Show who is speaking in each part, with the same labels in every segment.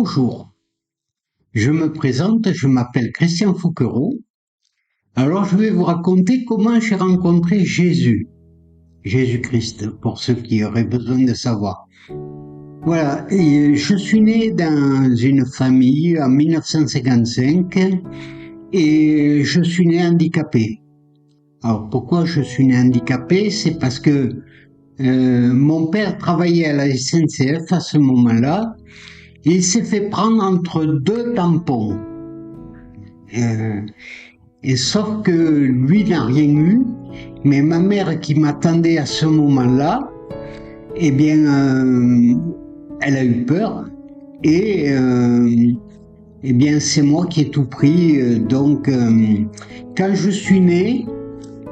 Speaker 1: Bonjour, je me présente, je m'appelle Christian Fouquereau. Alors je vais vous raconter comment j'ai rencontré Jésus-Christ, pour ceux qui auraient besoin de savoir. Voilà, et je suis né dans une famille en 1955 et je suis né handicapé. Alors pourquoi je suis né handicapé? C'est parce que mon père travaillait à la SNCF à ce moment-là. Il s'est fait prendre entre deux tampons. Et sauf que lui n'a rien eu, mais ma mère qui m'attendait à ce moment-là, eh bien, elle a eu peur et eh bien, c'est moi qui ai tout pris. Donc, quand je suis né,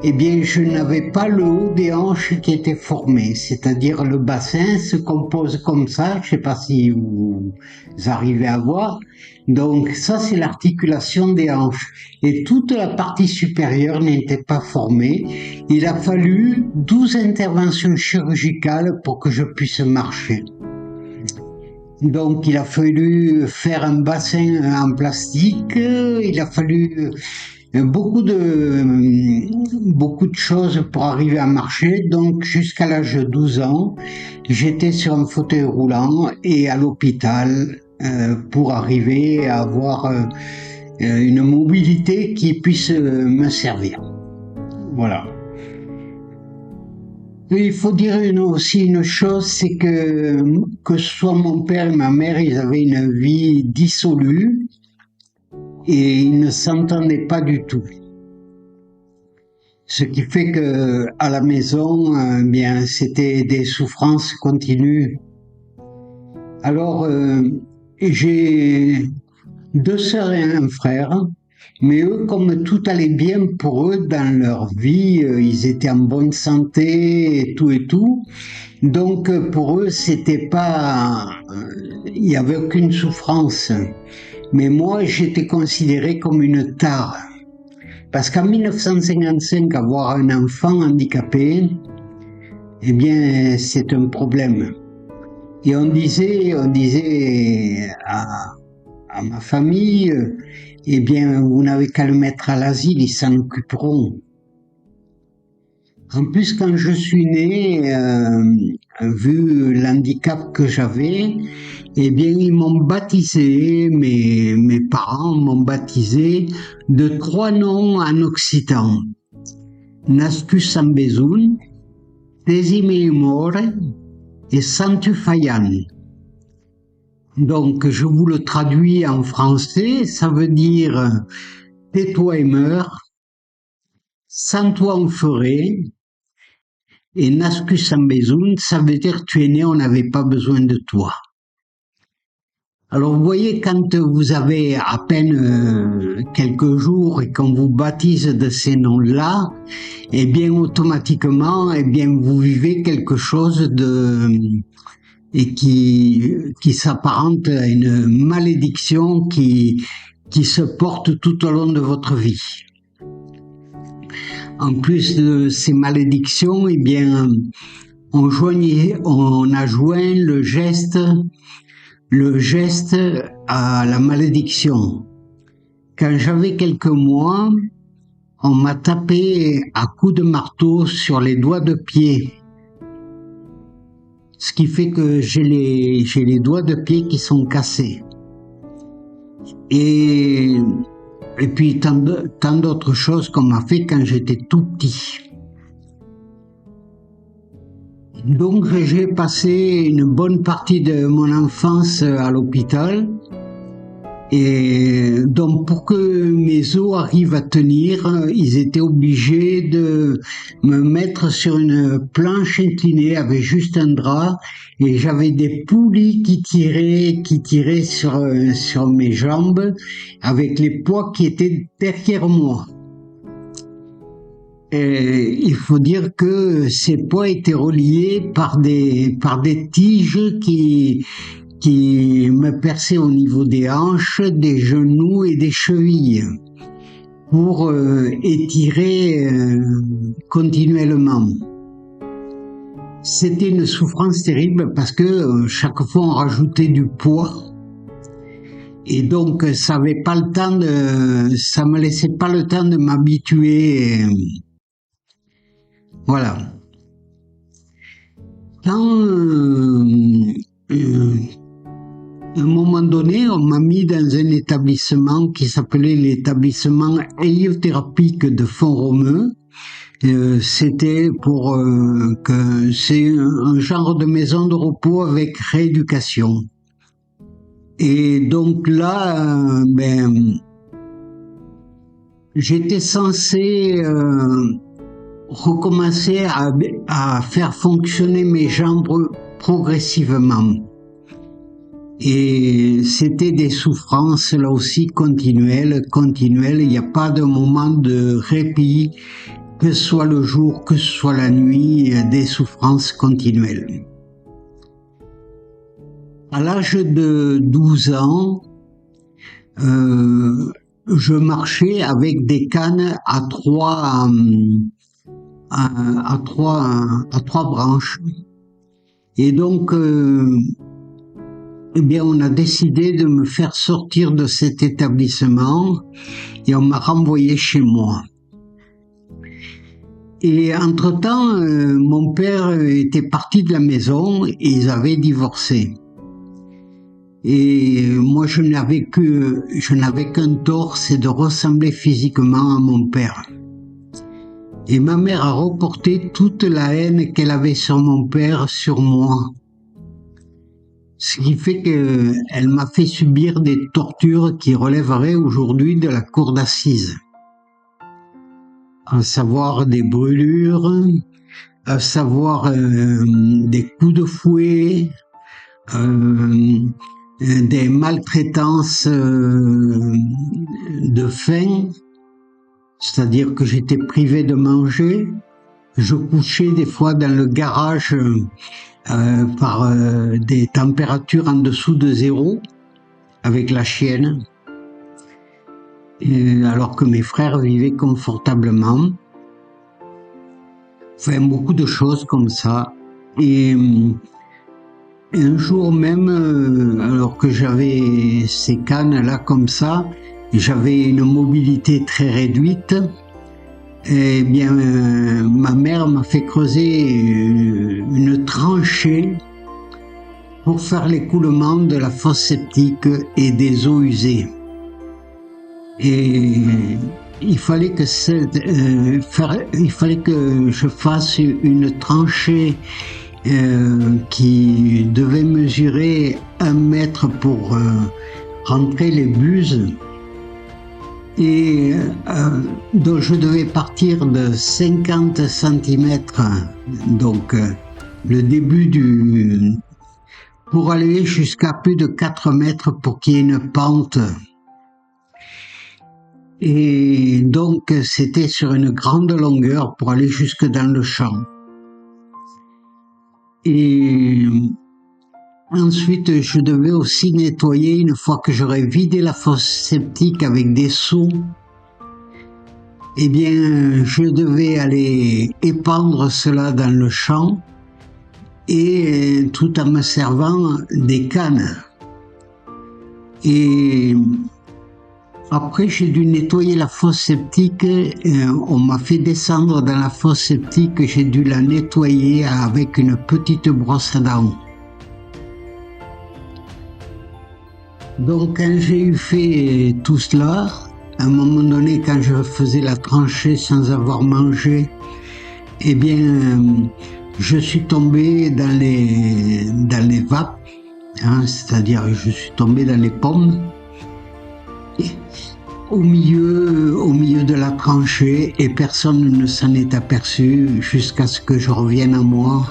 Speaker 1: eh bien, je n'avais pas le haut des hanches qui était formé, c'est-à-dire le bassin se compose comme ça, je ne sais pas si vous arrivez à voir. Donc ça, c'est l'articulation des hanches. Et toute la partie supérieure n'était pas formée. Il a fallu 12 interventions chirurgicales pour que je puisse marcher. Donc il a fallu faire un bassin en plastique, il a fallu beaucoup de choses pour arriver à marcher. Donc jusqu'à l'âge de 12 ans, j'étais sur un fauteuil roulant et à l'hôpital pour arriver à avoir une mobilité qui puisse me servir. Voilà. Il faut dire aussi une chose, c'est que ce soit mon père et ma mère, ils avaient une vie dissolue et ils ne s'entendaient pas du tout. Ce qui fait que à la maison, bien, c'était des souffrances continues. Alors, j'ai deux sœurs et un frère, mais eux, comme tout allait bien pour eux dans leur vie, ils étaient en bonne santé et tout. Donc, pour eux, c'était pas, il n'y avait aucune souffrance. Mais moi, j'étais considéré comme une tare. Parce qu'en 1955, avoir un enfant handicapé, eh bien, c'est un problème. Et on disait à ma famille, eh bien, vous n'avez qu'à le mettre à l'asile, ils s'en occuperont. En plus, quand je suis né, vu l'handicap que j'avais, eh bien, ils m'ont baptisé, mes parents m'ont baptisé de 3 noms en occitan. Nascus Sambezoun, Tesimeimore et Santufayan. Donc, je vous le traduis en français, ça veut dire tais-toi et meurs, sans toi on ferait, et Nascus Sambezoun, ça veut dire tu es né, on n'avait pas besoin de toi. Alors vous voyez, quand vous avez à peine quelques jours et qu'on vous baptise de ces noms-là, eh bien automatiquement, eh bien vous vivez quelque chose et qui s'apparente à une malédiction qui se porte tout au long de votre vie. En plus de ces malédictions, eh bien on a joint le geste à la malédiction. Quand j'avais quelques mois, on m'a tapé à coups de marteau sur les doigts de pied. Ce qui fait que j'ai les doigts de pied qui sont cassés. Et puis tant d'autres choses qu'on m'a fait quand j'étais tout petit. Donc j'ai passé une bonne partie de mon enfance à l'hôpital. Et donc pour que mes os arrivent à tenir, ils étaient obligés de me mettre sur une planche inclinée avec juste un drap, et j'avais des poulies qui tiraient sur mes jambes avec les poids qui étaient derrière moi. Et il faut dire que ces poids étaient reliés par des tiges qui me perçaient au niveau des hanches, des genoux et des chevilles pour étirer continuellement. C'était une souffrance terrible parce que chaque fois on rajoutait du poids Et donc, ça me laissait pas le temps de m'habituer. Voilà. Quand, euh, à un moment donné, on m'a mis dans un établissement qui s'appelait l'établissement héliothérapique de Font-Romeu. C'était c'est un genre de maison de repos avec rééducation. Et donc là, j'étais censé recommencer à faire fonctionner mes jambes progressivement. Et c'était des souffrances là aussi continuelles. Il n'y a pas de moment de répit, que ce soit le jour, que ce soit la nuit, des souffrances continuelles. À l'âge de 12 ans, je marchais avec des cannes à trois branches. Et donc, on a décidé de me faire sortir de cet établissement et on m'a renvoyé chez moi. Et entre-temps, mon père était parti de la maison et ils avaient divorcé. Et moi, je n'avais qu'un tort, c'est de ressembler physiquement à mon père. Et ma mère a reporté toute la haine qu'elle avait sur mon père sur moi. Ce qui fait qu'elle m'a fait subir des tortures qui relèveraient aujourd'hui de la cour d'assises. À savoir des brûlures, à savoir des coups de fouet, des maltraitances de faim, c'est-à-dire que j'étais privé de manger. Je couchais des fois dans le garage par des températures en dessous de 0 avec la chienne, alors que mes frères vivaient confortablement. Enfin, beaucoup de choses comme ça. Et un jour même, alors que j'avais ces cannes-là comme ça, j'avais une mobilité très réduite. Eh bien, ma mère m'a fait creuser une tranchée pour faire l'écoulement de la fosse septique et des eaux usées. Et il fallait que je fasse une tranchée qui devait mesurer 1 mètre pour rentrer les buses. Et donc je devais partir de 50 cm, donc le début pour aller jusqu'à plus de 4 mètres pour qu'il y ait une pente. Et donc c'était sur une grande longueur pour aller jusque dans le champ. Et ensuite, je devais aussi nettoyer, une fois que j'aurais vidé la fosse septique avec des seaux, eh bien, je devais aller épandre cela dans le champ, et tout en me servant des cannes. Et après, j'ai dû nettoyer la fosse septique. On m'a fait descendre dans la fosse septique, j'ai dû la nettoyer avec une petite brosse à dents. Donc quand j'ai eu fait tout cela, à un moment donné, quand je faisais la tranchée sans avoir mangé, eh bien, je suis tombé dans les vapes, c'est-à-dire je suis tombé dans les pommes, au milieu de la tranchée, et personne ne s'en est aperçu jusqu'à ce que je revienne à moi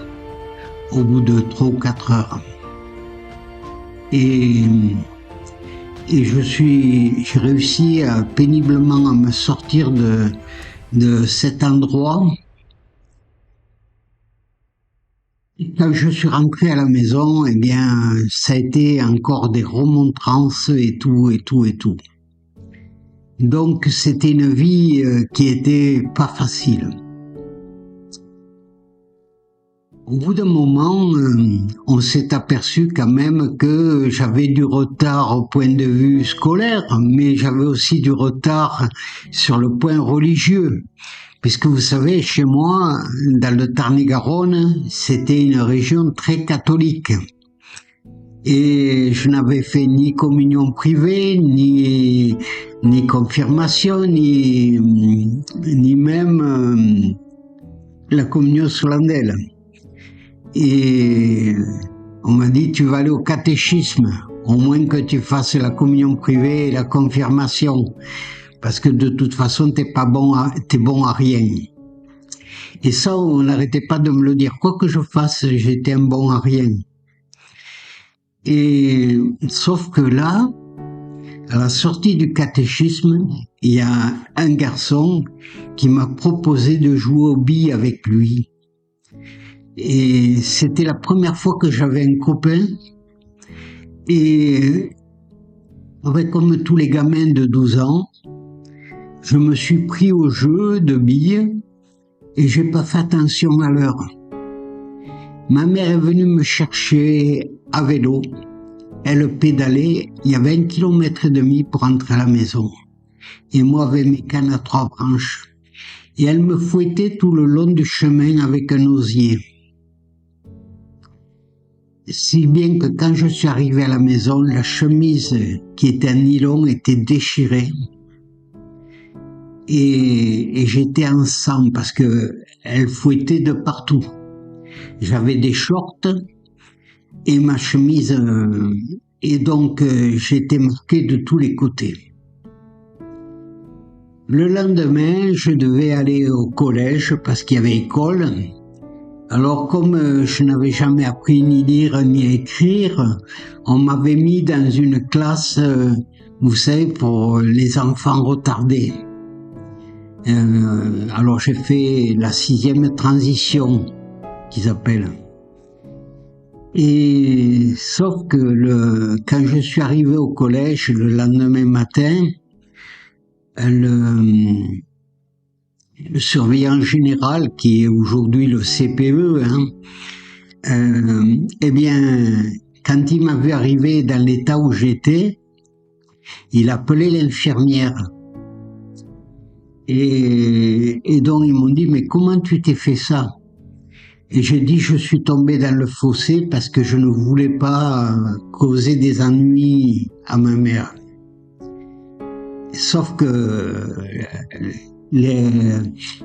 Speaker 1: au bout de 3 ou 4 heures. Et j'ai réussi péniblement à me sortir de cet endroit. Et quand je suis rentré à la maison, eh bien, ça a été encore des remontrances et tout. Donc, c'était une vie qui était pas facile. Au bout d'un moment, on s'est aperçu quand même que j'avais du retard au point de vue scolaire, mais j'avais aussi du retard sur le point religieux. Puisque vous savez, chez moi, dans le Tarn-et-Garonne, c'était une région très catholique. Et je n'avais fait ni communion privée, ni confirmation, ni même la communion solennelle. Et on m'a dit, tu vas aller au catéchisme, au moins que tu fasses la communion privée et la confirmation, parce que de toute façon, t'es bon à rien. Et ça, on n'arrêtait pas de me le dire. Quoi que je fasse, j'étais un bon à rien. Et sauf que là, à la sortie du catéchisme, il y a un garçon qui m'a proposé de jouer aux billes avec lui. Et c'était la première fois que j'avais un copain. Et comme tous les gamins de 12 ans, je me suis pris au jeu de billes et j'ai pas fait attention à l'heure. Ma mère est venue me chercher à vélo. Elle pédalait, il y avait 1,5 km pour rentrer à la maison. Et moi avec mes cannes à 3 branches. Et elle me fouettait tout le long du chemin avec un osier. Si bien que quand je suis arrivé à la maison, la chemise qui était en nylon était déchirée. Et j'étais en sang parce que elle fouettait de partout. J'avais des shorts et ma chemise, et donc j'étais marqué de tous les côtés. Le lendemain, je devais aller au collège parce qu'il y avait école. Alors comme je n'avais jamais appris ni lire ni écrire, on m'avait mis dans une classe, vous savez, pour les enfants retardés. Alors j'ai fait la 6e transition, qu'ils appellent. Et sauf que quand je suis arrivé au collège le lendemain matin, le surveillant général, qui est aujourd'hui le CPE, eh bien, quand il m'a vu arriver dans l'état où j'étais, il appelait l'infirmière. Et donc ils m'ont dit, mais comment tu t'es fait ça? Et j'ai dit, je suis tombé dans le fossé parce que je ne voulais pas causer des ennuis à ma mère. Sauf que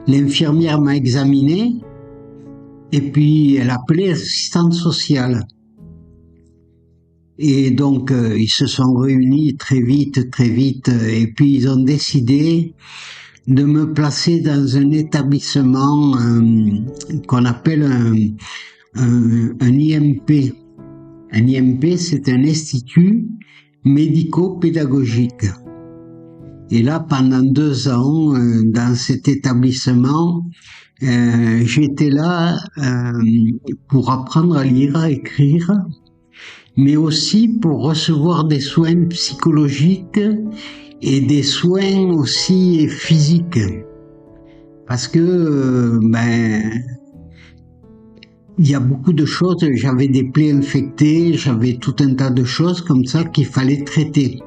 Speaker 1: l'infirmière m'a examiné et puis elle a appelé l'assistante sociale. Et donc ils se sont réunis très vite, et puis ils ont décidé de me placer dans un établissement qu'on appelle un IMP. Un IMP, c'est un institut médico-pédagogique. Et là, pendant 2 ans, dans cet établissement, j'étais là pour apprendre à lire, à écrire, mais aussi pour recevoir des soins psychologiques et des soins aussi physiques. Parce que, il y a beaucoup de choses, j'avais des plaies infectées, j'avais tout un tas de choses comme ça qu'il fallait traiter.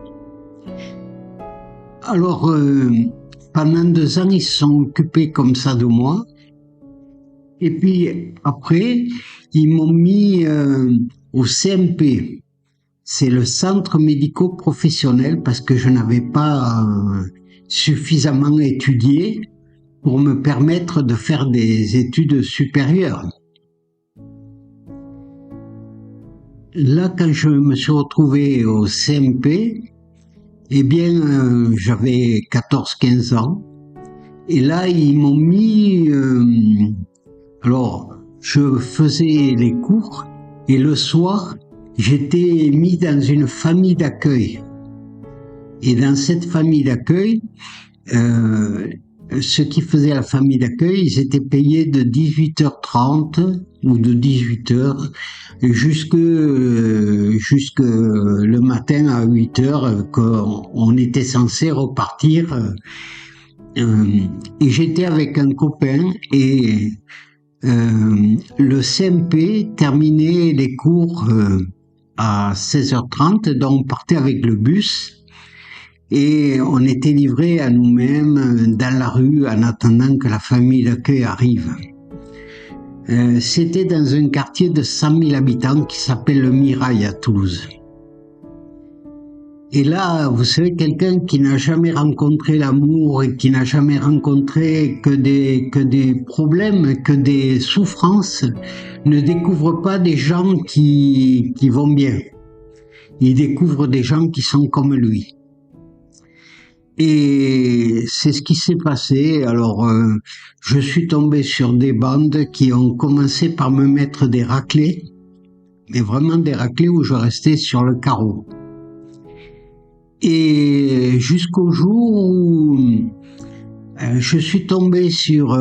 Speaker 1: Alors, pendant 2 ans, ils se sont occupés comme ça de moi. Et puis, après, ils m'ont mis au CMP. C'est le centre médico-professionnel parce que je n'avais pas suffisamment étudié pour me permettre de faire des études supérieures. Là, quand je me suis retrouvé au CMP, eh bien, j'avais 14-15 ans. Et là, ils m'ont mis... alors, je faisais les cours et le soir, j'étais mis dans une famille d'accueil. Et dans cette famille d'accueil, ceux qui faisaient la famille d'accueil, ils étaient payés de 18h30 ou de 18h jusque le matin à 8h qu'on était censé repartir. Et j'étais avec un copain et le CMP terminait les cours à 16h30, donc on partait avec le bus et on était livrés à nous-mêmes dans la rue en attendant que la famille d'accueil arrive. C'était dans un quartier de 100 000 habitants qui s'appelle le Mirail à Toulouse. Et là, vous savez, quelqu'un qui n'a jamais rencontré l'amour et qui n'a jamais rencontré que des problèmes, que des souffrances, ne découvre pas des gens qui vont bien. Il découvre des gens qui sont comme lui. Et c'est ce qui s'est passé. Alors, je suis tombé sur des bandes qui ont commencé par me mettre des raclées, mais vraiment des raclées où je restais sur le carreau. Et jusqu'au jour où je suis tombé sur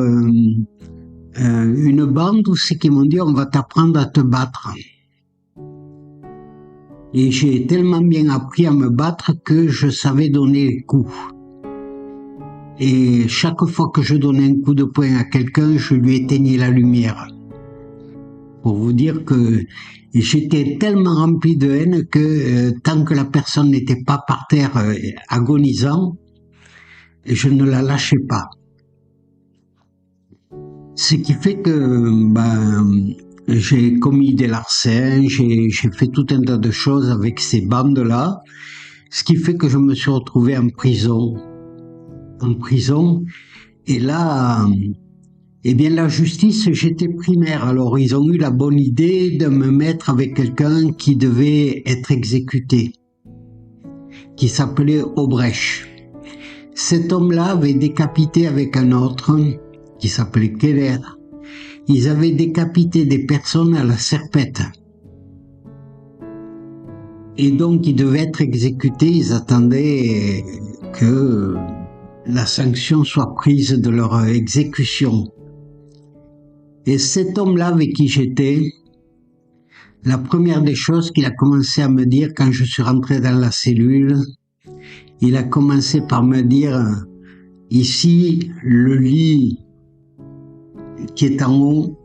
Speaker 1: une bande où c'est qu'ils m'ont dit on va t'apprendre à te battre. Et j'ai tellement bien appris à me battre que je savais donner les coups. Et chaque fois que je donnais un coup de poing à quelqu'un, je lui éteignais la lumière. Pour vous dire que j'étais tellement rempli de haine que tant que la personne n'était pas par terre agonisant, je ne la lâchais pas. Ce qui fait que j'ai commis des larcins, j'ai fait tout un tas de choses avec ces bandes-là, ce qui fait que je me suis retrouvé en prison. Et là, eh bien la justice, j'étais primaire, alors ils ont eu la bonne idée de me mettre avec quelqu'un qui devait être exécuté, qui s'appelait Aubrecht. Cet homme-là avait décapité avec un autre, qui s'appelait Keller. Ils avaient décapité des personnes à la serpette. Et donc ils devaient être exécutés, ils attendaient que la sanction soit prise de leur exécution. Et cet homme-là avec qui j'étais, la première des choses qu'il a commencé à me dire quand je suis rentré dans la cellule, il a commencé par me dire « Ici, le lit qui est en haut,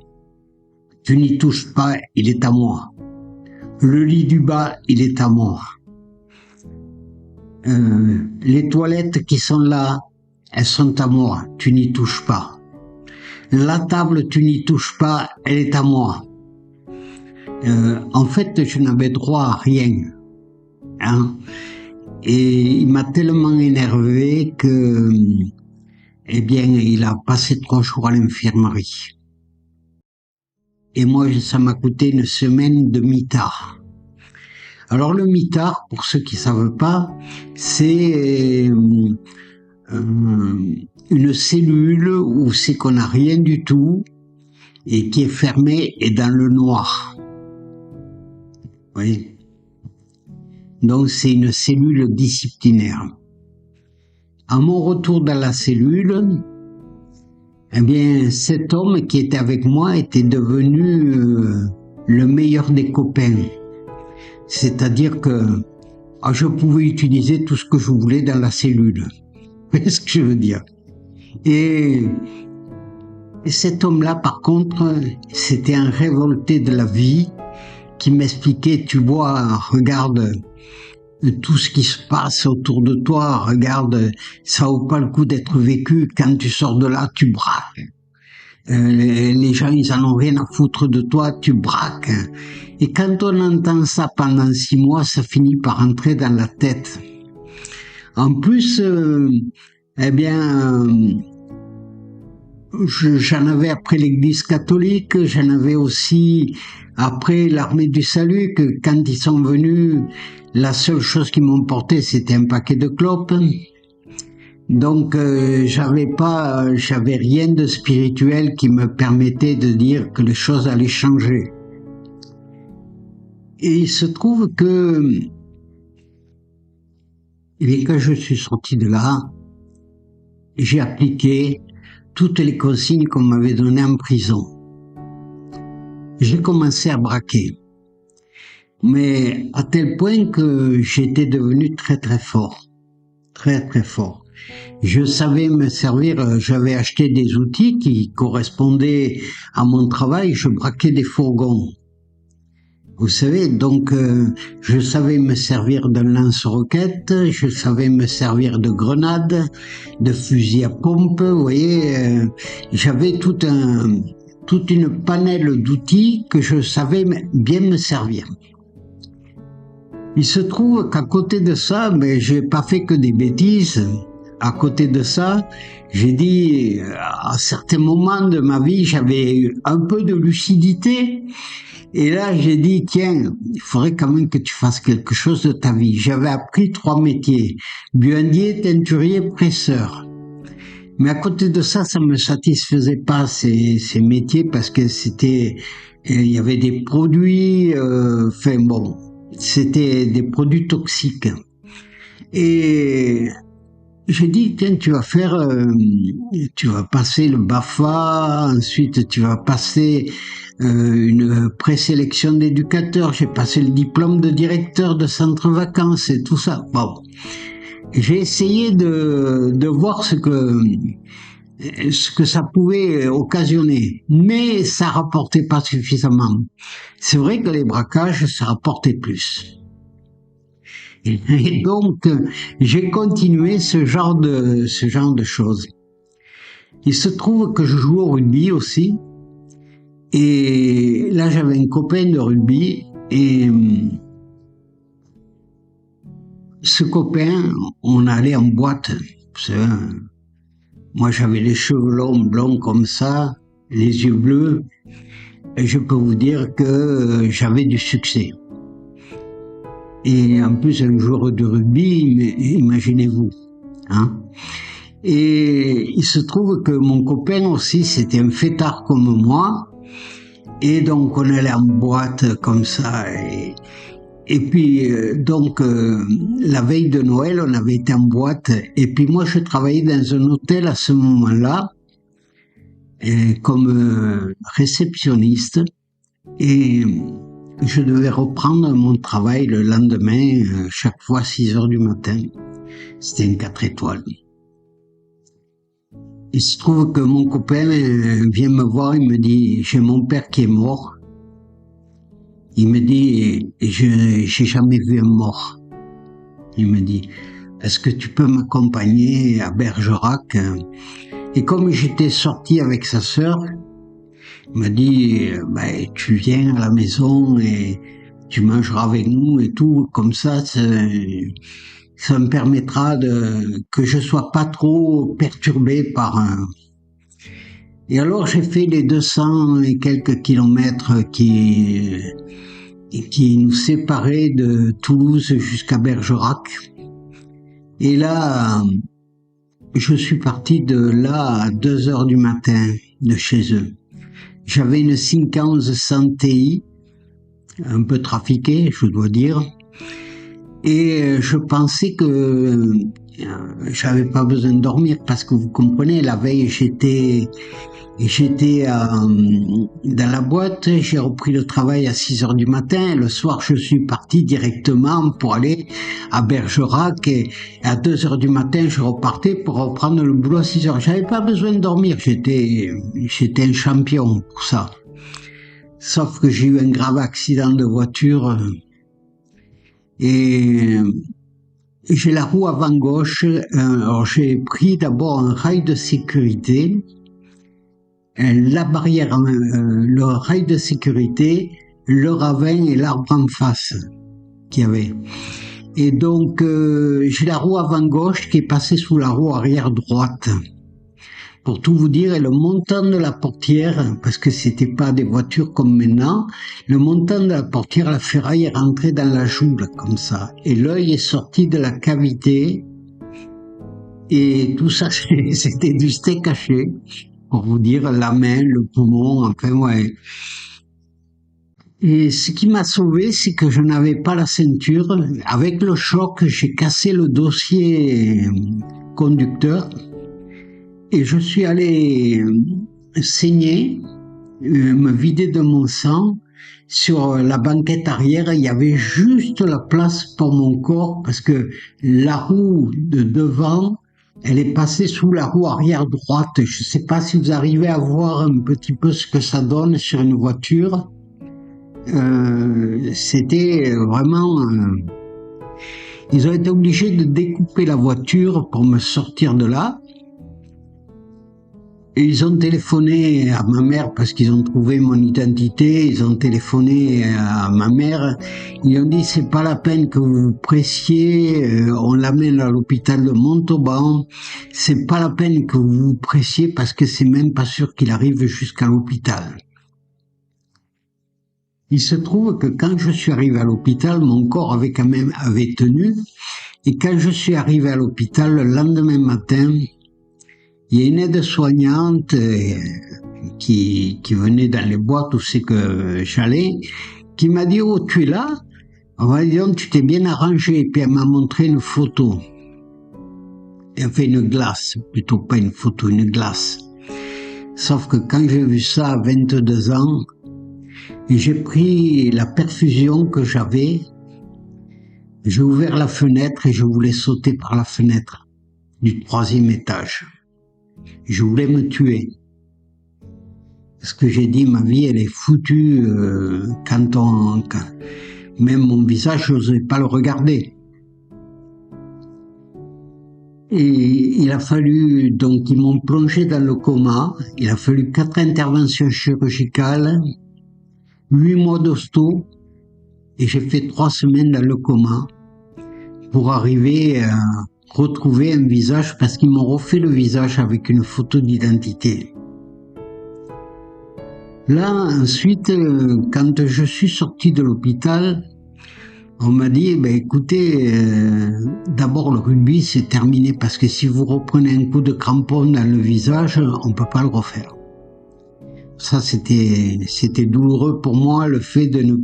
Speaker 1: tu n'y touches pas, il est à moi. Le lit du bas, il est à moi. Les toilettes qui sont là, elles sont à moi, tu n'y touches pas. La table, tu n'y touches pas, elle est à moi. » En fait, je n'avais droit à rien. Hein. Et il m'a tellement énervé que, eh bien, il a passé 3 jours à l'infirmerie. Et moi, ça m'a coûté 1 semaine de mitard. Alors le mitard, pour ceux qui ne savent pas, c'est une cellule où c'est qu'on n'a rien du tout et qui est fermée et dans le noir. Oui. Donc c'est une cellule disciplinaire. À mon retour dans la cellule, eh bien cet homme qui était avec moi était devenu le meilleur des copains. C'est-à-dire que je pouvais utiliser tout ce que je voulais dans la cellule. Vous voyez ce que je veux dire? Et cet homme-là, par contre, c'était un révolté de la vie qui m'expliquait, tu vois, regarde tout ce qui se passe autour de toi, regarde, ça vaut pas le coup d'être vécu, quand tu sors de là, tu braques. Les gens, ils en ont rien à foutre de toi, tu braques. Et quand on entend ça pendant 6 mois, ça finit par entrer dans la tête. En plus, eh bien, j'en avais après l'Église catholique, j'en avais aussi après l'Armée du Salut, que quand ils sont venus, la seule chose qu'ils m'ont porté, c'était un paquet de clopes. Donc j'avais rien de spirituel qui me permettait de dire que les choses allaient changer. Et il se trouve que, eh bien, quand je suis sorti de là, j'ai appliqué toutes les consignes qu'on m'avait données en prison. J'ai commencé à braquer, mais à tel point que j'étais devenu très très fort, très très fort. je savais me servir, j'avais acheté des outils qui correspondaient à mon travail, je braquais des fourgons. Vous savez, donc je savais me servir d'un lance-roquette, je savais me servir de grenades, de fusils à pompe, vous voyez, j'avais toute une panelle d'outils que je savais bien me servir. Il se trouve qu'à côté de ça, mais j'ai pas fait que des bêtises. À côté de ça, j'ai dit, à certains moments de ma vie, j'avais un peu de lucidité. Et là, j'ai dit, tiens, il faudrait quand même que tu fasses quelque chose de ta vie. J'avais appris 3 métiers, buandier, teinturier, presseur. Mais à côté de ça me satisfaisait pas ces métiers parce que il y avait des produits, c'était des produits toxiques. Et j'ai dit, tiens, tu vas passer le BAFA, ensuite tu vas passer une présélection d'éducateur, j'ai passé le diplôme de directeur de centre vacances et tout ça. Bon, j'ai essayé de voir ce que ça pouvait occasionner, mais ça rapportait pas suffisamment. C'est vrai que les braquages, ça rapportait plus. Et donc, j'ai continué ce genre de choses. Il se trouve que je joue au rugby aussi. Et là, j'avais un copain de rugby. Et ce copain, on allait en boîte. Moi, j'avais les cheveux longs, blonds comme ça, les yeux bleus. Et je peux vous dire que j'avais du succès. Et en plus, un joueur de rugby, imaginez-vous. Hein. Et il se trouve que mon copain aussi, c'était un fêtard comme moi. Et donc, on allait en boîte comme ça. Et puis, la veille de Noël, on avait été en boîte. Et puis, moi, je travaillais dans un hôtel à ce moment-là, comme réceptionniste. Et je devais reprendre mon travail le lendemain, chaque fois 6 heures du matin. C'était un 4 étoiles. Il se trouve que mon copain vient me voir, il me dit, j'ai mon père qui est mort. Il me dit, j'ai jamais vu un mort. Il me dit, est-ce que tu peux m'accompagner à Bergerac? Et comme j'étais sorti avec sa sœur, il m'a dit, tu viens à la maison et tu mangeras avec nous et tout, comme ça me permettra que je sois pas trop perturbé par Et alors j'ai fait les 200 et quelques kilomètres qui nous séparaient de Toulouse jusqu'à Bergerac. Et là, je suis parti de là à 2 heures du matin de chez eux. J'avais une 511 100 un peu trafiquée, je dois dire. Et je pensais que j'avais pas besoin de dormir parce que vous comprenez, la veille j'étais dans la boîte, j'ai repris le travail à 6 heures du matin, le soir je suis parti directement pour aller à Bergerac et à 2 heures du matin je repartais pour reprendre le boulot à 6 heures. J'avais pas besoin de dormir, j'étais un champion pour ça. Sauf que j'ai eu un grave accident de voiture et j'ai la roue avant gauche. Alors j'ai pris d'abord un rail de sécurité. La barrière, le rail de sécurité, le ravin et l'arbre en face qu'il y avait. Et donc, j'ai la roue avant gauche qui est passée sous la roue arrière droite. Pour tout vous dire, et le montant de la portière, parce que c'était pas des voitures comme maintenant, le montant de la portière, la ferraille est rentrée dans la joue, là, comme ça. Et l'œil est sorti de la cavité. Et tout ça, c'était du steak haché. Pour vous dire, la main, le poumon, enfin ouais. Et ce qui m'a sauvé, c'est que je n'avais pas la ceinture. Avec le choc, j'ai cassé le dossier conducteur et je suis allé saigner, me vider de mon sang. Sur la banquette arrière, il y avait juste la place pour mon corps parce que la roue de devant Elle est passée sous la roue arrière droite. Je ne sais pas si vous arrivez à voir un petit peu ce que ça donne sur une voiture. C'était vraiment... ils ont été obligés de découper la voiture pour me sortir de là. Et ils ont téléphoné à ma mère parce qu'ils ont trouvé mon identité. Ils ont téléphoné à ma mère. Ils ont dit c'est pas la peine que vous vous pressiez. On l'amène à l'hôpital de Montauban. C'est pas la peine que vous vous pressiez parce que c'est même pas sûr qu'il arrive jusqu'à l'hôpital. Il se trouve que quand je suis arrivé à l'hôpital, mon corps avait quand même tenu. Et quand je suis arrivé à l'hôpital le lendemain matin, il y a une aide-soignante qui venait dans les boîtes où c'est que j'allais, qui m'a dit « Oh, tu es là ?» On va dire « Tu t'es bien arrangé » et puis elle m'a montré une photo. Elle fait une glace, plutôt pas une photo, une glace. Sauf que quand j'ai vu ça à 22 ans, j'ai pris la perfusion que j'avais, j'ai ouvert la fenêtre et je voulais sauter par la fenêtre du 3e étage. Je voulais me tuer. Parce que j'ai dit, ma vie, elle est foutue même mon visage, je n'osais pas le regarder. Et il a fallu, donc ils m'ont plongé dans le coma, il a fallu 4 interventions chirurgicales, 8 mois d'hosto, et j'ai fait 3 semaines dans le coma pour arriver à retrouver un visage, parce qu'ils m'ont refait le visage avec une photo d'identité. Là, ensuite, quand je suis sorti de l'hôpital, on m'a dit, écoutez, d'abord le rugby c'est terminé parce que si vous reprenez un coup de crampon dans le visage, on ne peut pas le refaire. Ça, c'était douloureux pour moi, le fait de ne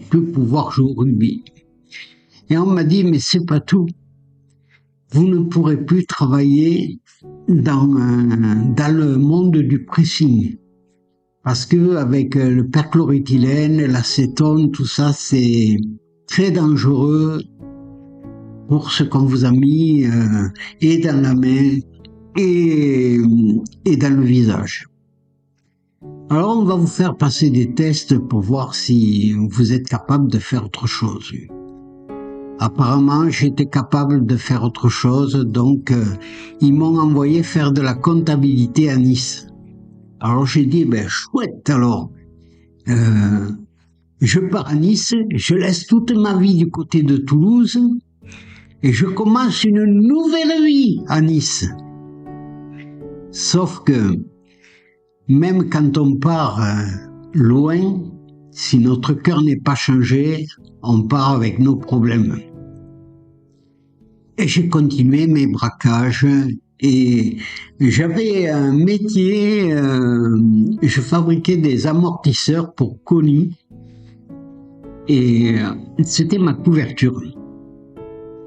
Speaker 1: plus pouvoir jouer au rugby. Et on m'a dit, mais c'est pas tout. Vous ne pourrez plus travailler dans le monde du pressing. Parce que avec le perchloroéthylène, l'acétone, tout ça, c'est très dangereux pour ce qu'on vous a mis et dans la main et dans le visage. Alors on va vous faire passer des tests pour voir si vous êtes capable de faire autre chose. Apparemment, j'étais capable de faire autre chose, donc ils m'ont envoyé faire de la comptabilité à Nice. Alors j'ai dit, chouette alors, je pars à Nice, je laisse toute ma vie du côté de Toulouse et je commence une nouvelle vie à Nice. Sauf que même quand on part loin, si notre cœur n'est pas changé, on part avec nos problèmes. Et j'ai continué mes braquages et j'avais un métier, je fabriquais des amortisseurs pour Kony et c'était ma couverture.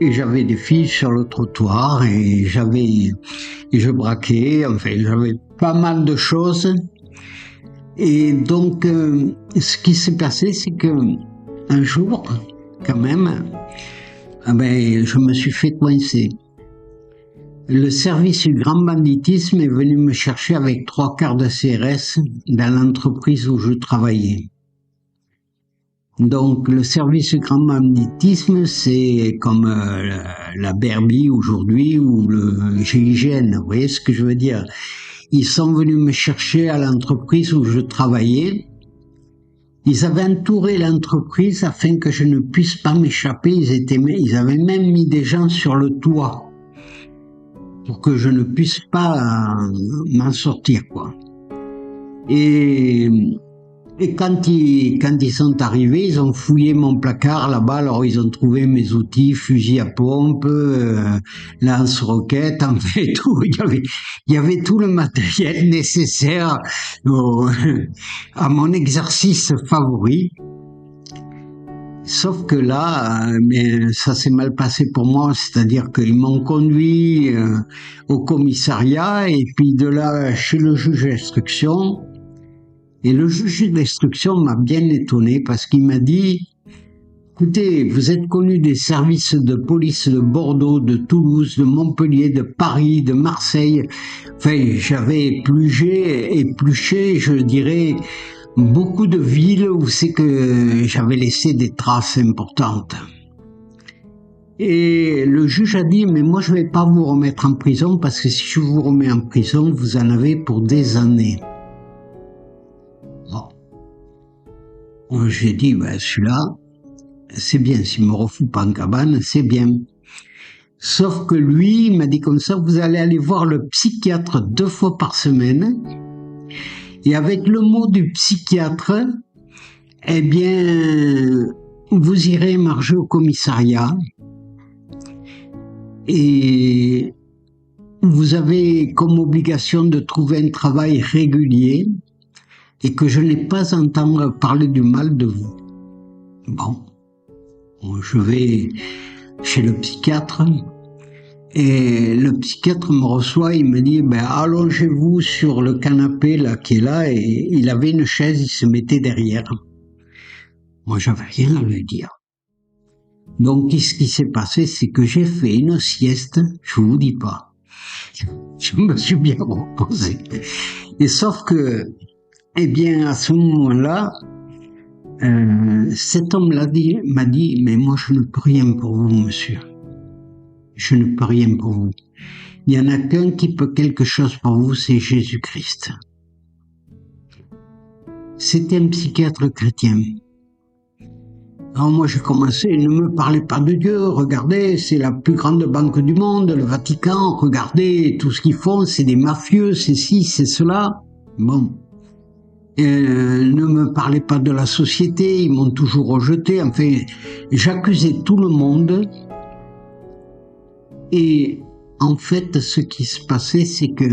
Speaker 1: Et j'avais des filles sur le trottoir et je braquais, enfin j'avais pas mal de choses. Et donc ce qui s'est passé, c'est que un jour, quand même, je me suis fait coincer. Le service du grand banditisme est venu me chercher avec 3 quarts de CRS dans l'entreprise où je travaillais. Donc le service du grand banditisme, c'est comme la Berbie aujourd'hui ou le GIGN, vous voyez ce que je veux dire? Ils sont venus me chercher à l'entreprise où je travaillais. Ils avaient entouré l'entreprise afin que je ne puisse pas m'échapper. Ils avaient même mis des gens sur le toit pour que je ne puisse pas m'en sortir, quoi. Et quand ils sont arrivés, ils ont fouillé mon placard là-bas, alors ils ont trouvé mes outils, fusil à pompe, lance-roquettes, en fait tout. Il y avait tout le matériel nécessaire à mon exercice favori. Sauf que là, ça s'est mal passé pour moi, c'est-à-dire qu'ils m'ont conduit au commissariat et puis de là chez le juge d'instruction. Et le juge d'instruction m'a bien étonné parce qu'il m'a dit écoutez, vous êtes connu des services de police de Bordeaux, de Toulouse, de Montpellier, de Paris, de Marseille. Enfin, j'avais épluché, je dirais, beaucoup de villes où c'est que j'avais laissé des traces importantes. Et le juge a dit, mais moi je vais pas vous remettre en prison parce que si je vous remets en prison, vous en avez pour des années. Bon. J'ai dit, ben, celui-là, c'est bien, s'il me refout pas en cabane, c'est bien. Sauf que lui, il m'a dit comme ça, vous allez aller voir le psychiatre 2 fois par semaine. Et avec le mot du psychiatre, eh bien, vous irez marcher au commissariat. Et vous avez comme obligation de trouver un travail régulier et que je n'ai pas à entendre parler du mal de vous. Bon, je vais chez le psychiatre et le psychiatre me reçoit, il me dit ben, allongez-vous sur le canapé là qui est là, et il avait une chaise, il se mettait derrière. Moi j'avais rien à lui dire. Donc ce qui s'est passé, c'est que j'ai fait une sieste, je vous dis pas. Je me suis bien reposé. Et sauf que, eh bien, à ce moment-là, cet homme m'a dit, mais moi je ne peux rien pour vous, monsieur. Je ne peux rien pour vous. Il y en a qu'un qui peut quelque chose pour vous, c'est Jésus-Christ. C'était un psychiatre chrétien. Alors moi j'ai commencé, ne me parlez pas de Dieu, regardez, c'est la plus grande banque du monde, le Vatican, regardez, tout ce qu'ils font, c'est des mafieux, c'est ci, c'est cela. Bon. Ne me parlez pas de la société, ils m'ont toujours rejeté, enfin, j'accusais tout le monde. Et en fait, ce qui se passait, c'est que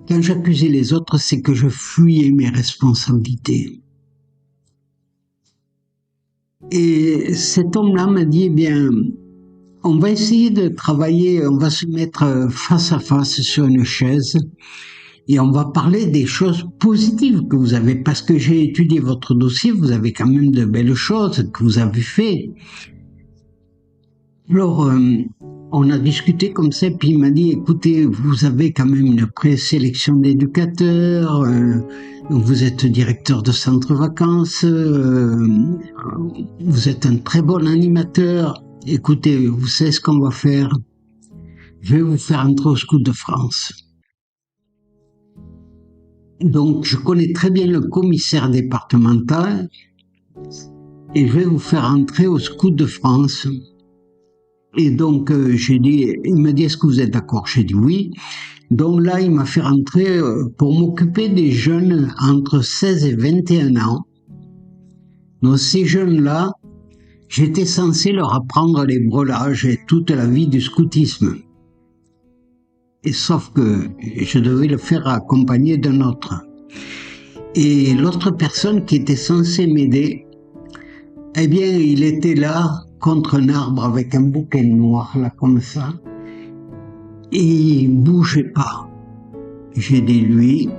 Speaker 1: quand j'accusais les autres, c'est que je fuyais mes responsabilités. Et cet homme-là m'a dit, eh bien, on va essayer de travailler, on va se mettre face à face sur une chaise et on va parler des choses positives que vous avez, parce que j'ai étudié votre dossier, vous avez quand même de belles choses que vous avez fait. Alors, on a discuté comme ça, puis il m'a dit, écoutez, vous avez quand même une présélection d'éducateurs, vous êtes directeur de centre vacances, vous êtes un très bon animateur. Écoutez, vous savez ce qu'on va faire? Je vais vous faire entrer au Scout de France. Donc, je connais très bien le commissaire départemental et je vais vous faire entrer au Scout de France. Et donc, j'ai dit, il m'a dit, est-ce que vous êtes d'accord? J'ai dit oui. Donc là, il m'a fait rentrer pour m'occuper des jeunes entre 16 et 21 ans. Donc ces jeunes-là, j'étais censé leur apprendre les brelages et toute la vie du scoutisme. Et sauf que je devais le faire accompagner d'un autre. Et l'autre personne qui était censée m'aider, eh bien, il était là, contre un arbre avec un bouquet noir, là, comme ça. Et il bougeait pas. J'ai dit, lui,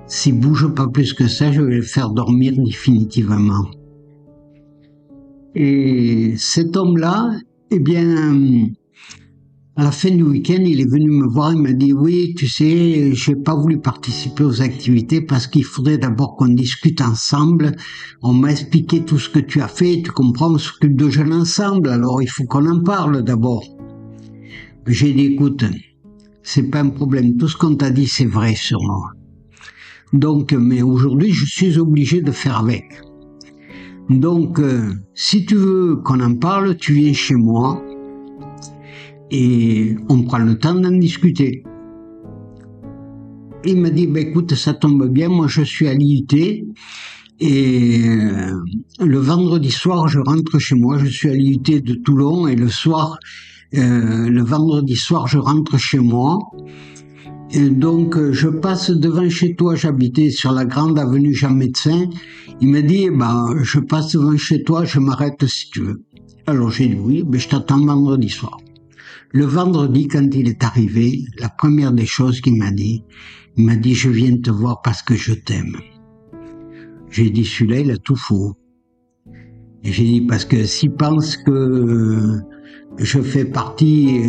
Speaker 1: s'il bouge pas plus que ça, je vais le faire dormir définitivement. Et cet homme-là, eh bien, à la fin du week-end, il est venu me voir, il m'a dit, oui, tu sais, j'ai pas voulu participer aux activités parce qu'il faudrait d'abord qu'on discute ensemble. On m'a expliqué tout ce que tu as fait, tu comprends, on s'occupe de jeunes ensemble, alors il faut qu'on en parle d'abord. J'ai dit, écoute, c'est pas un problème, tout ce qu'on t'a dit, c'est vrai sur moi. Donc, mais aujourd'hui, je suis obligé de faire avec. Donc, si tu veux qu'on en parle, tu viens chez moi et on prend le temps d'en discuter. Il m'a dit, bah, écoute, ça tombe bien, moi je suis à l'IUT et le vendredi soir, je rentre chez moi, je suis à l'IUT de Toulon et le soir, le vendredi soir, je rentre chez moi. Et donc, je passe devant chez toi, j'habitais sur la grande avenue Jean Médecin. Il m'a dit, je passe devant chez toi, je m'arrête si tu veux. Alors j'ai dit oui, je t'attends vendredi soir. Le vendredi, quand il est arrivé, la première des choses qu'il m'a dit, il m'a dit, je viens te voir parce que je t'aime. J'ai dit, celui-là, il a tout faux. Et j'ai dit, parce que s'il pense que je fais partie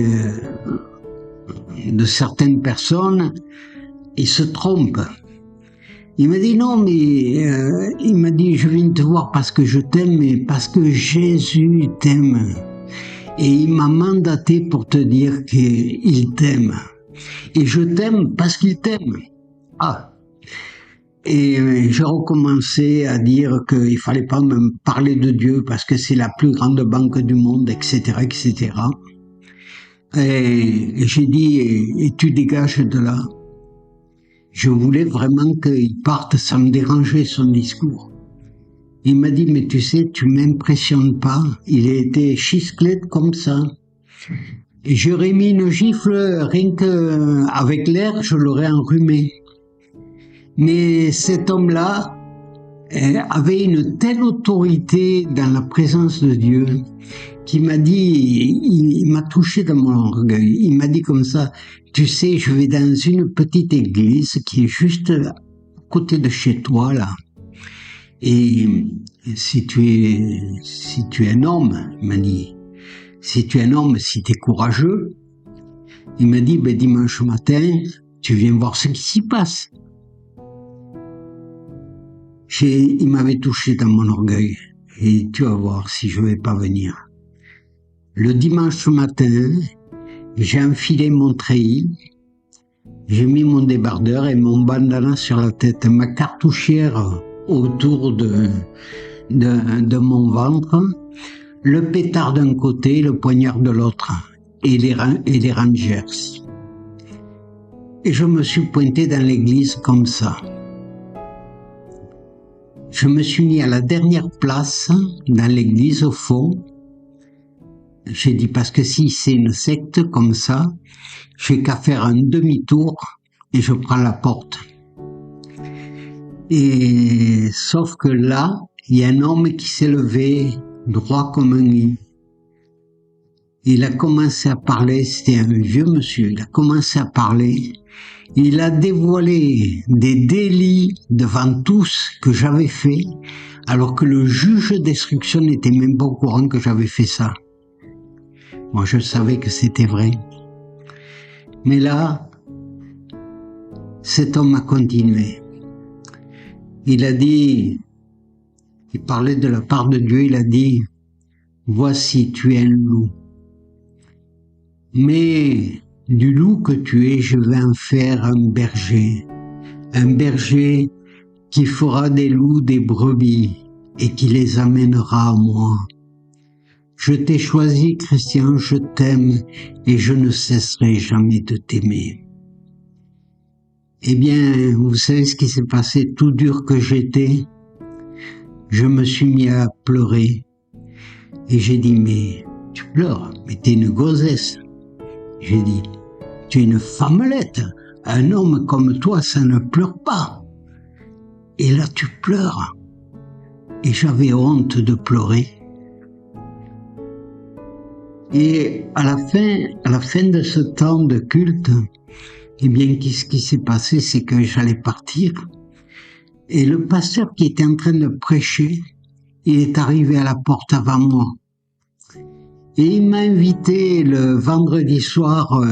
Speaker 1: de certaines personnes, il se trompe. Il m'a dit non, mais il m'a dit je viens te voir parce que je t'aime, mais parce que Jésus t'aime. Et il m'a mandaté pour te dire qu'il t'aime. Et je t'aime parce qu'il t'aime. Ah. Et j'ai recommencé à dire qu'il fallait pas me parler de Dieu parce que c'est la plus grande banque du monde, etc., etc. Et j'ai dit, et tu dégages de là. Je voulais vraiment qu'il parte, ça me dérangeait son discours. Il m'a dit, mais tu sais, tu m'impressionnes pas. Il a été chisclette comme ça. Et j'aurais mis une gifle, rien qu'avec l'air, je l'aurais enrhumé. Mais cet homme-là avait une telle autorité dans la présence de Dieu qui m'a dit, il m'a touché dans mon orgueil. Il m'a dit comme ça, tu sais, je vais dans une petite église qui est juste à côté de chez toi, là. Et si tu es un homme, il m'a dit, si tu es un homme, si tu es courageux, il m'a dit, ben, dimanche matin, tu viens voir ce qui s'y passe. Il m'avait touché dans mon orgueil. Et tu vas voir si je vais pas venir. Le dimanche matin, j'ai enfilé mon treillis, j'ai mis mon débardeur et mon bandana sur la tête, ma cartouchière autour de mon ventre, le pétard d'un côté, le poignard de l'autre, et les Rangers. Et je me suis pointé dans l'église comme ça. Je me suis mis à la dernière place dans l'église au fond. J'ai dit parce que si c'est une secte comme ça, j'ai qu'à faire un demi-tour et je prends la porte. Et sauf que là, il y a un homme qui s'est levé droit comme un lit. Il a commencé à parler, c'était un vieux monsieur, il a commencé à parler. Il a dévoilé des délits devant tous que j'avais fait, alors que le juge d'instruction n'était même pas au courant que j'avais fait ça. Moi, je savais que c'était vrai. Mais là, cet homme a continué. Il a dit, il parlait de la part de Dieu, il a dit, voici, tu es un loup. Mais du loup que tu es, je vais en faire un berger qui fera des loups des brebis et qui les amènera à moi. Je t'ai choisi, Christian, je t'aime et je ne cesserai jamais de t'aimer. Eh bien, vous savez ce qui s'est passé, tout dur que j'étais, je me suis mis à pleurer et j'ai dit, mais tu pleures, mais t'es une gossesse. J'ai dit, tu es une femmelette, un homme comme toi, ça ne pleure pas. Et là, tu pleures. Et j'avais honte de pleurer. Et à la fin de ce temps de culte, eh bien, ce qui s'est passé, c'est que j'allais partir. Et le pasteur qui était en train de prêcher, il est arrivé à la porte avant moi. Et il m'a invité le vendredi soir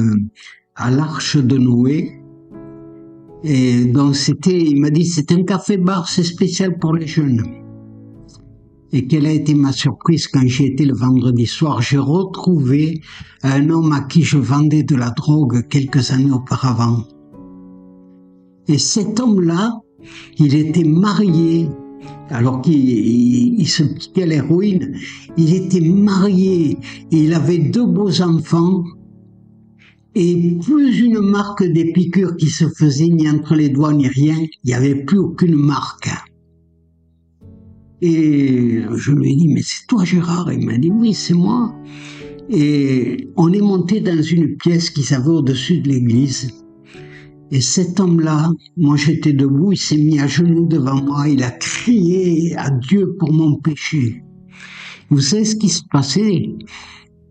Speaker 1: à l'Arche de Noé. Et donc il m'a dit, c'est un café-bar, c'est spécial pour les jeunes. Et quelle a été ma surprise quand j'ai été le vendredi soir, j'ai retrouvé un homme à qui je vendais de la drogue quelques années auparavant. Et cet homme-là, il était marié, alors qu'il se piquait l'héroïne, il était marié, et il avait 2 beaux enfants, et plus une marque des piqûres qui se faisait ni entre les doigts ni rien, il n'y avait plus aucune marque. Et je lui ai dit, mais c'est toi Gérard? Il m'a dit, oui, c'est moi. Et on est monté dans une pièce qui s'avait au-dessus de l'église. Et cet homme-là, moi j'étais debout, il s'est mis à genoux devant moi, il a crié à Dieu pour mon péché. Vous savez ce qui se passait?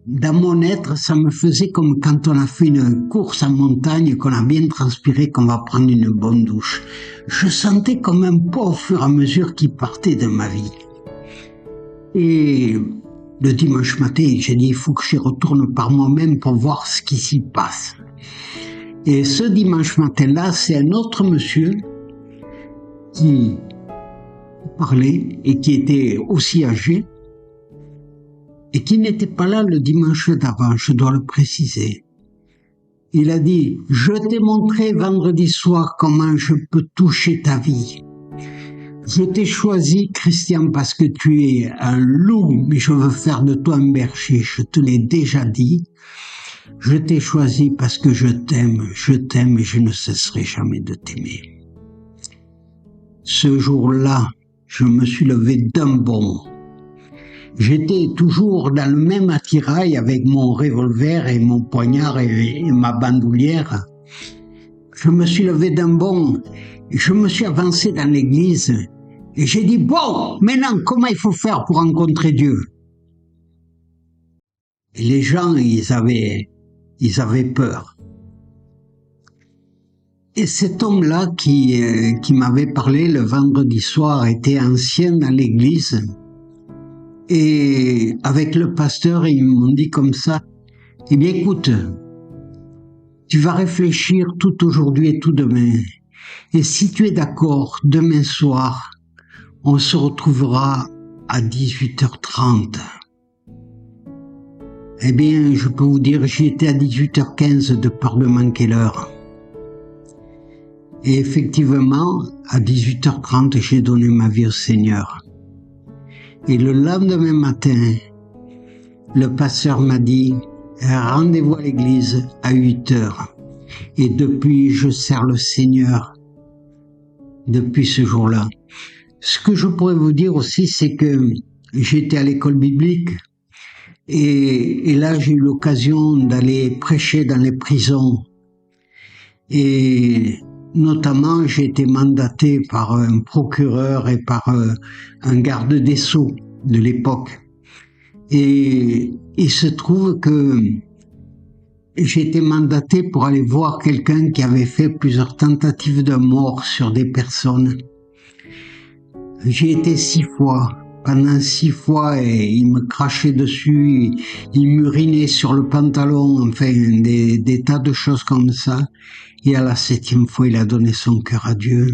Speaker 1: Dans mon être, ça me faisait comme quand on a fait une course en montagne, qu'on a bien transpiré, qu'on va prendre une bonne douche. Je sentais comme un poids au fur et à mesure qui partait de ma vie. Et le dimanche matin, j'ai dit, il faut que j'y retourne par moi-même pour voir ce qui s'y passe. Et ce dimanche matin-là, c'est un autre monsieur qui parlait et qui était aussi âgé et qui n'était pas là le dimanche d'avant, je dois le préciser. Il a dit, je t'ai montré vendredi soir comment je peux toucher ta vie. Je t'ai choisi, Christian, parce que tu es un loup, mais je veux faire de toi un berger, je te l'ai déjà dit. Je t'ai choisi parce que je t'aime et je ne cesserai jamais de t'aimer. Ce jour-là, je me suis levé d'un bond. J'étais toujours dans le même attirail avec mon revolver et mon poignard et ma bandoulière. Je me suis levé d'un bond, je me suis avancé dans l'église et j'ai dit, bon, maintenant, comment il faut faire pour rencontrer Dieu? Et les gens, ils avaient peur. Et cet homme-là qui m'avait parlé le vendredi soir était ancien dans l'église. Et avec le pasteur, ils m'ont dit comme ça, eh bien écoute, tu vas réfléchir tout aujourd'hui et tout demain. Et si tu es d'accord, demain soir, on se retrouvera à 18h30. Eh bien, je peux vous dire, j'y étais à 18h15 de peur de manquer l'heure. Et effectivement, à 18h30, j'ai donné ma vie au Seigneur. Et le lendemain matin, le pasteur m'a dit, rendez-vous à l'église à 8h. Et depuis, je sers le Seigneur depuis ce jour-là. Ce que je pourrais vous dire aussi, c'est que j'étais à l'école biblique et là, j'ai eu l'occasion d'aller prêcher dans les prisons. Et notamment, j'ai été mandaté par un procureur et par un garde des Sceaux de l'époque. Et il se trouve que j'ai été mandaté pour aller voir quelqu'un qui avait fait plusieurs tentatives de mort sur des personnes. J'ai été 6 fois. Pendant 6 fois, et il me crachait dessus, il m'urinait sur le pantalon, enfin, des tas de choses comme ça. Et à la 7e fois, il a donné son cœur à Dieu.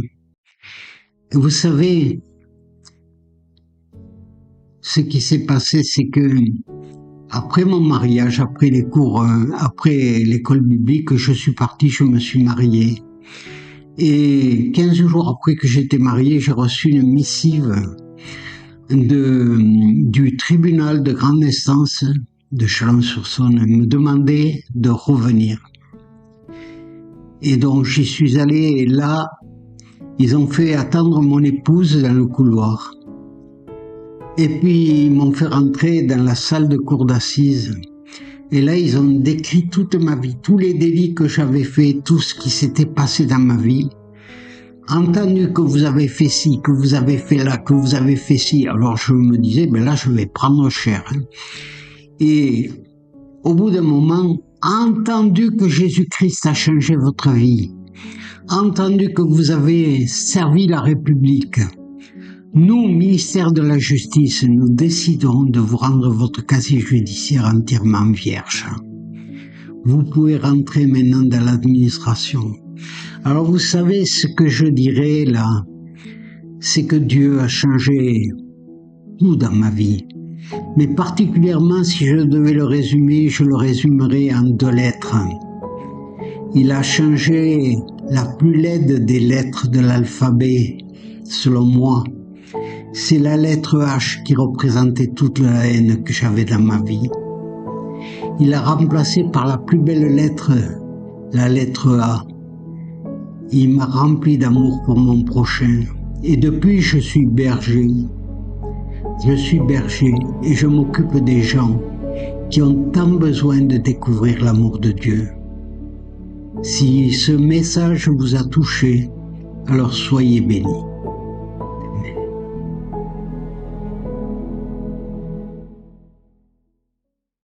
Speaker 1: Et vous savez, ce qui s'est passé, c'est que après mon mariage, après les cours, après l'école biblique, je suis parti, je me suis marié. Et 15 jours après que j'étais marié, j'ai reçu une missive du tribunal de grande instance de Chalon-sur-Saône me demandait de revenir. Et donc j'y suis allé et là, ils ont fait attendre mon épouse dans le couloir. Et puis ils m'ont fait rentrer dans la salle de cour d'assises. Et là, ils ont décrit toute ma vie, tous les délits que j'avais faits, tout ce qui s'était passé dans ma vie. Entendu que vous avez fait ci, que vous avez fait là, que vous avez fait ci, alors je me disais, ben là, je vais prendre cher. Et au bout d'un moment, entendu que Jésus-Christ a changé votre vie, entendu que vous avez servi la République, nous, ministère de la Justice, nous décidons de vous rendre votre casier judiciaire entièrement vierge. Vous pouvez rentrer maintenant dans l'administration. Alors vous savez ce que je dirais là, c'est que Dieu a changé tout dans ma vie. Mais particulièrement, si je devais le résumer, je le résumerais en 2 lettres. Il a changé la plus laide des lettres de l'alphabet, selon moi. C'est la lettre H qui représentait toute la haine que j'avais dans ma vie. Il a remplacé par la plus belle lettre, la lettre A. Il m'a rempli d'amour pour mon prochain. Et depuis, je suis berger. Je suis berger et je m'occupe des gens qui ont tant besoin de découvrir l'amour de Dieu. Si ce message vous a touché, alors soyez bénis.